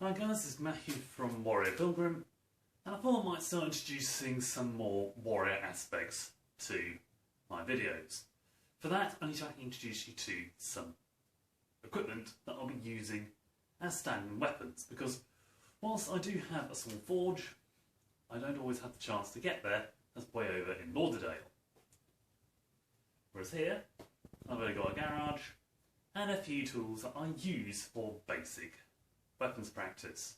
Hi guys, this is Matthew from Warrior Pilgrim, and I thought I might start introducing some more warrior aspects to my videos. For that, I need to actually introduce you to some equipment that I'll be using as standing weapons, because whilst I do have a small forge, I don't always have the chance to get there, that's way over in Lauderdale. Whereas here, I've only got a garage and a few tools that I use for basic weapons practice.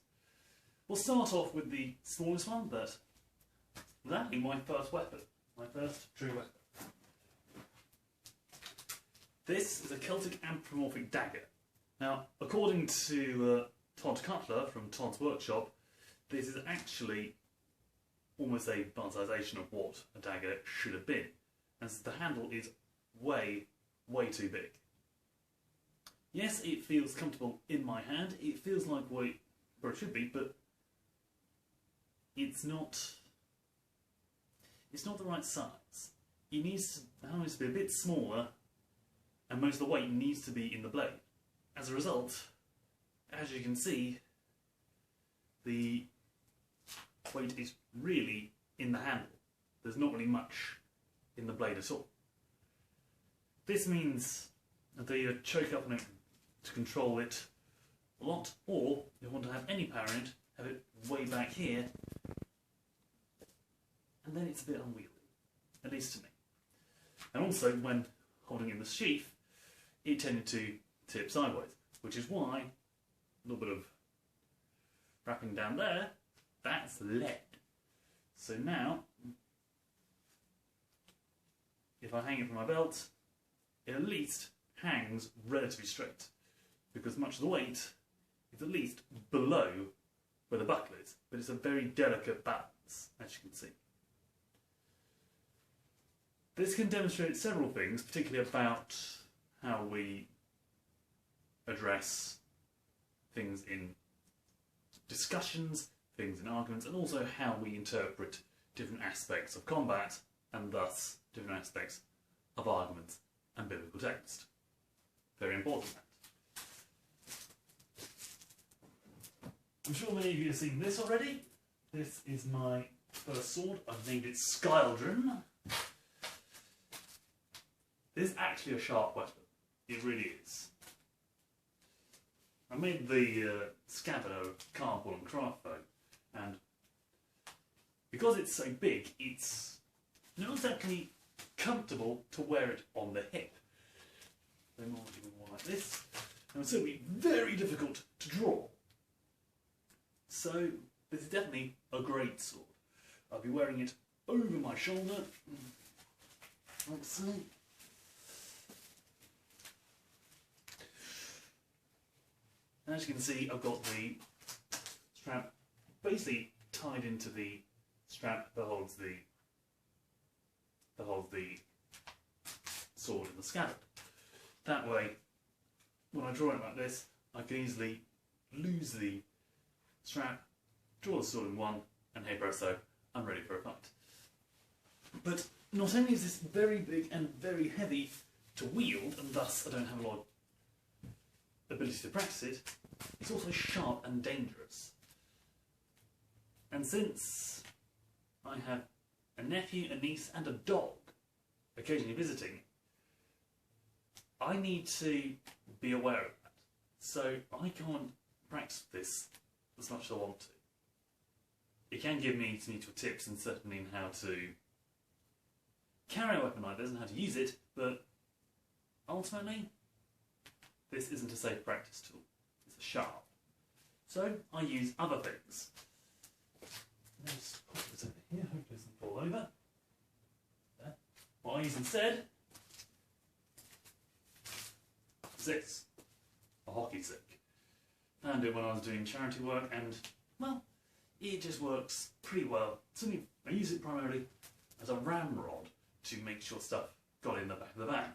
We'll start off with the smallest one, but was actually my first weapon, my first true weapon. This is a Celtic anthropomorphic dagger. Now, according to Todd Cutler from Todd's Workshop, this is actually almost a bite-sization of what a dagger should have been, as the handle is way too big. Yes, it feels comfortable in my hand, it feels like where it should be, but it's not the right size. The handle needs to be a bit smaller, and most of the weight needs to be in the blade. As a result, as you can see, the weight is really in the handle. There's not really much in the blade at all. This means that they either choke up on it to control it a lot, or if you want to have any power in it, have it way back here, and then it's a bit unwieldy, at least to me. And also, when holding in the sheath, it tended to tip sideways, which is why a little bit of wrapping down there, that's lead. So now, if I hang it from my belt, it at least hangs relatively straight, because much of the weight is at least below where the buckle is, but it's a very delicate balance, as you can see. This can demonstrate several things, particularly about how we address things in discussions, things in arguments, and also how we interpret different aspects of combat, and thus different aspects of arguments and biblical text. Very important. I'm sure many of you have seen this already. This is my first sword. I've named it Skyldrin. This is actually a sharp weapon. It really is. I made the scabbard out of cardboard and craft foam, and because it's so big, it's not exactly comfortable to wear it on the hip. They might do more like this, and so it'll be very difficult to draw. So this is definitely a great sword. I'll be wearing it over my shoulder, like so. And as you can see, I've got the strap basically tied into the strap that holds the sword in the scabbard. That way, when I draw it like this, I can easily lose the strap, draw the sword in one, and hey presto, I'm ready for a fight. But not only is this very big and very heavy to wield, and thus I don't have a lot of ability to practice it, it's also sharp and dangerous. And since I have a nephew, a niece, and a dog occasionally visiting, I need to be aware of that. So I can't practice this as much as I want to. It can give me some useful tips, and certainly in how to carry a weapon like this and how to use it, but ultimately, this isn't a safe practice tool. It's a sharp. So I use other things. Let's put this over here, hopefully it doesn't fall over. There. What I use instead is this, a hockey stick. I found it when I was doing charity work, and, well, it just works pretty well. Certainly, I use it primarily as a ramrod to make sure stuff got in the back of the van.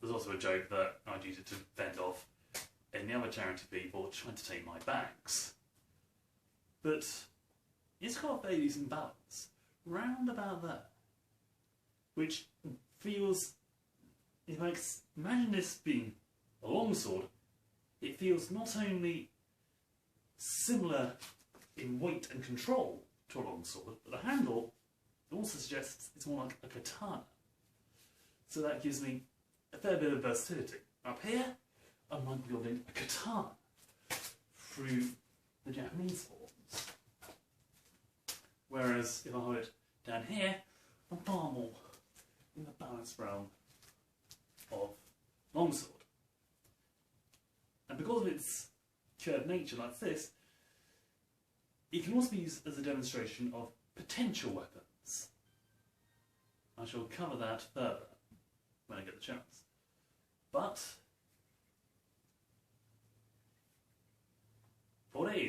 There's also a joke that I'd use it to fend off any other charity people trying to take my bags. But it's got a fairly decent balance, round about there. Which feels, if I imagine this being a long sword, it feels not only similar in weight and control to a longsword, but the handle also suggests it's more like a katana. So that gives me a fair bit of versatility. Up here, I might be wielding a katana through the Japanese forms. Whereas if I hold it down here, I'm far more in the balanced realm of longsword. And because of its curved nature like this, it can also be used as a demonstration of potential weapons. I shall cover that further when I get the chance. But for what it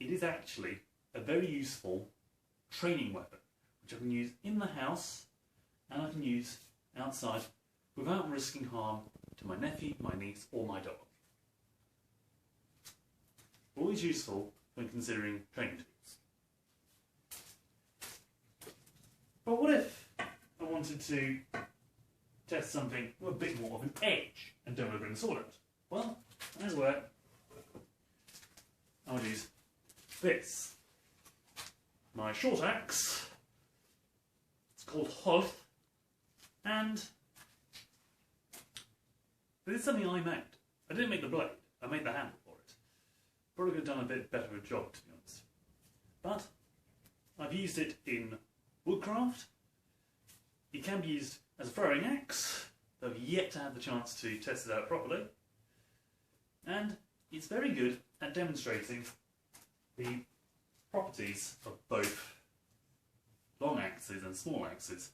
is actually a very useful training weapon, which I can use in the house and I can use outside without risking harm to my nephew, my niece or my dog. Always useful when considering training tools. But what if I wanted to test something with a bit more of an edge and don't want to bring the sword out? Well, that's where I would use this. My short axe. It's called Hoth, and this is something I made. I didn't make the blade, I made the handle for it. Probably could have done a bit better of a job, to be honest. But I've used it in woodcraft. It can be used as a throwing axe, though I've yet to have the chance to test it out properly. And it's very good at demonstrating the properties of both long axes and small axes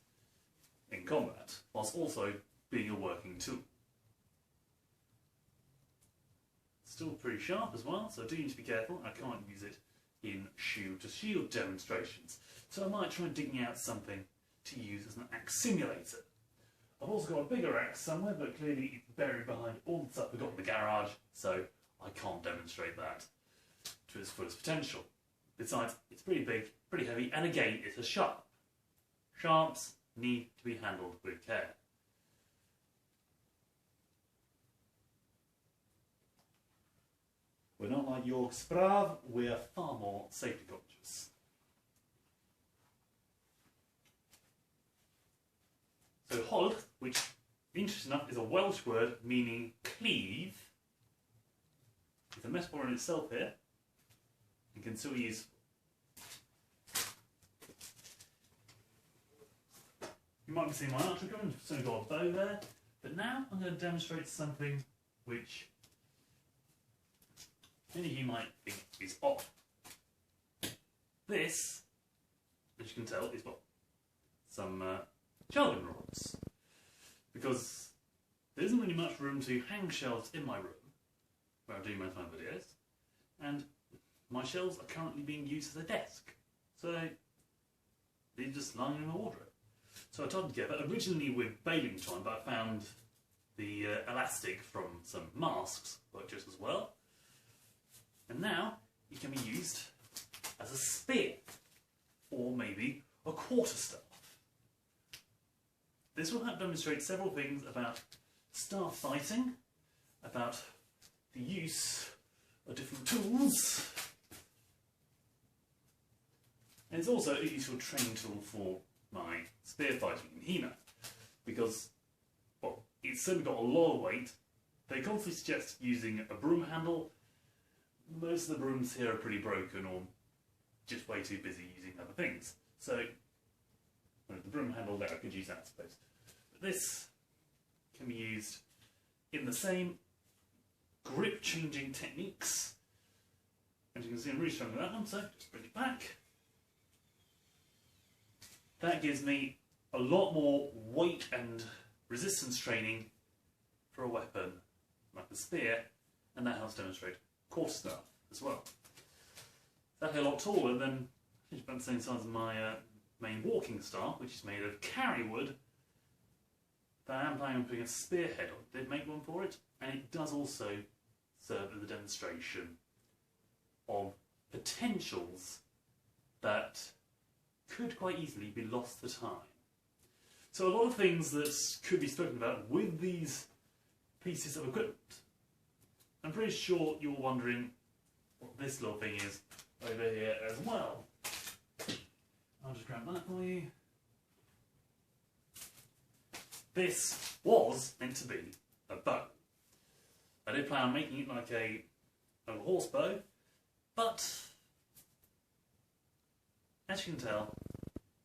in combat, whilst also being a working tool. Still pretty sharp as well, so I do need to be careful. I can't use it in shield-to-shield demonstrations, so I might try digging out something to use as an axe simulator. I've also got a bigger axe somewhere, but clearly it's buried behind all the stuff we've got in the garage, so I can't demonstrate that to its fullest potential. Besides, it's pretty big, pretty heavy, and again, it's a sharp. Sharps need to be handled with care. We're not like York's Brav, we're far more safety conscious. So Hol, which, interesting enough, is a Welsh word meaning cleave. It's a metaphor in itself here, and can still be useful. You might be seeing my archery gun, I've certainly got a bow there, but now I'm going to demonstrate something which many of you might think is odd. This, as you can tell, is what? Some shelving rods. Because there isn't really much room to hang shelves in my room, where I do most of my videos, and my shelves are currently being used as a desk. So they're just lying in the wardrobe. So I tied them together, originally with baling twine, but I found the elastic from some masks worked just as well. And now it can be used as a spear, or maybe a quarterstaff. This will help demonstrate several things about staff fighting, about the use of different tools, and it's also a useful training tool for my spear fighting in Hina, because, well, it's certainly got a lot of weight. They constantly suggest using a broom handle. Most of the brooms here are pretty broken or just way too busy using other things. So, well, the broom handle there, I could use that, I suppose. But this can be used in the same grip changing techniques. As you can see, I'm really strong with that one, so just bring it back. That gives me a lot more weight and resistance training for a weapon like the spear, and that helps demonstrate quarterstaff as well. It's actually a lot taller than, it's about the same size as my main walking staff, which is made of carry wood, but I am planning on putting a spearhead on. Did make one for it, and it does also serve as a demonstration of potentials that could quite easily be lost to time. So a lot of things that could be spoken about with these pieces of equipment. I'm pretty sure you're wondering, what this little thing is over here as well. I'll just grab that for you. This was meant to be a bow. I did plan on making it like a horse bow, but as you can tell,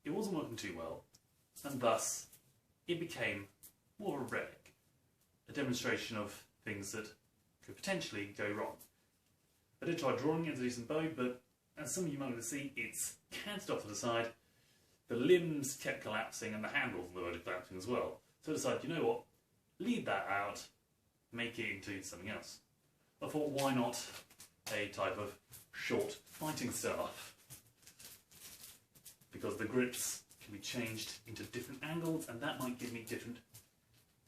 it wasn't working too well, and thus it became more of a relic, a demonstration of things that could potentially go wrong. I did try drawing it as a decent bow, but as some of you might be able to see, it's canted off to the side. The limbs kept collapsing and the handles were collapsing as well. So I decided, you know what, leave that out, make it into something else. I thought, why not a type of short fighting staff? Because the grips can be changed into different angles and that might give me different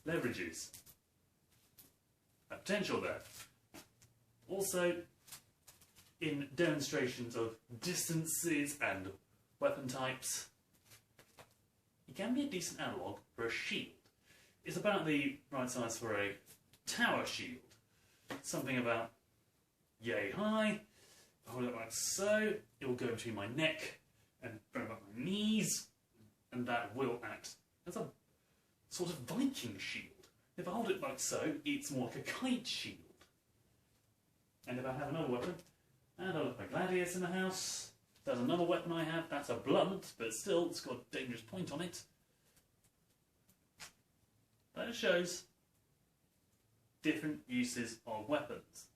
leverages. A potential there. Also, in demonstrations of distances and weapon types, it can be a decent analogue for a shield. It's about the right size for a tower shield. Something about yay high. If I hold it like so, it will go between my neck and about my knees, and that will act as a sort of Viking shield. If I hold it like so, it's more like a kite shield. And if I have another weapon, and I look my gladius in the house, there's another weapon I have, that's a blunt, but still it's got a dangerous point on it. That shows different uses of weapons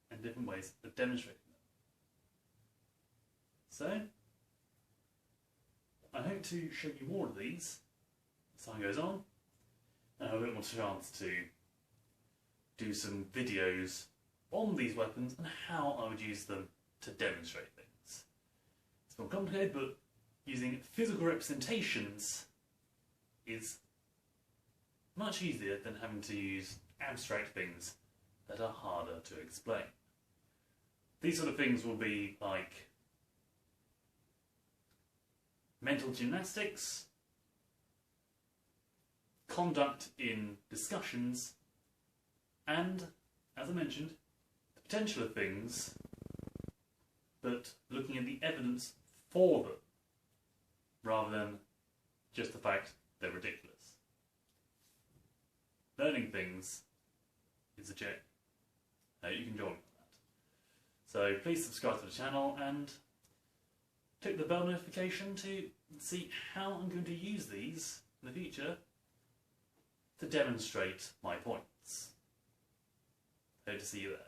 and different ways of demonstrating them. So, I hope to show you more of these as time goes on, and have a bit more chance to do some videos on these weapons and how I would use them to demonstrate things. It's more complicated, but using physical representations is much easier than having to use abstract things that are harder to explain. These sort of things will be like mental gymnastics, conduct in discussions, and, as I mentioned, the potential of things, but looking at the evidence for them, rather than just the fact they're ridiculous. Learning things is a journey. You can join me on that. So please subscribe to the channel and click the bell notification to see how I'm going to use these in the future to demonstrate my points. Hope to see you there.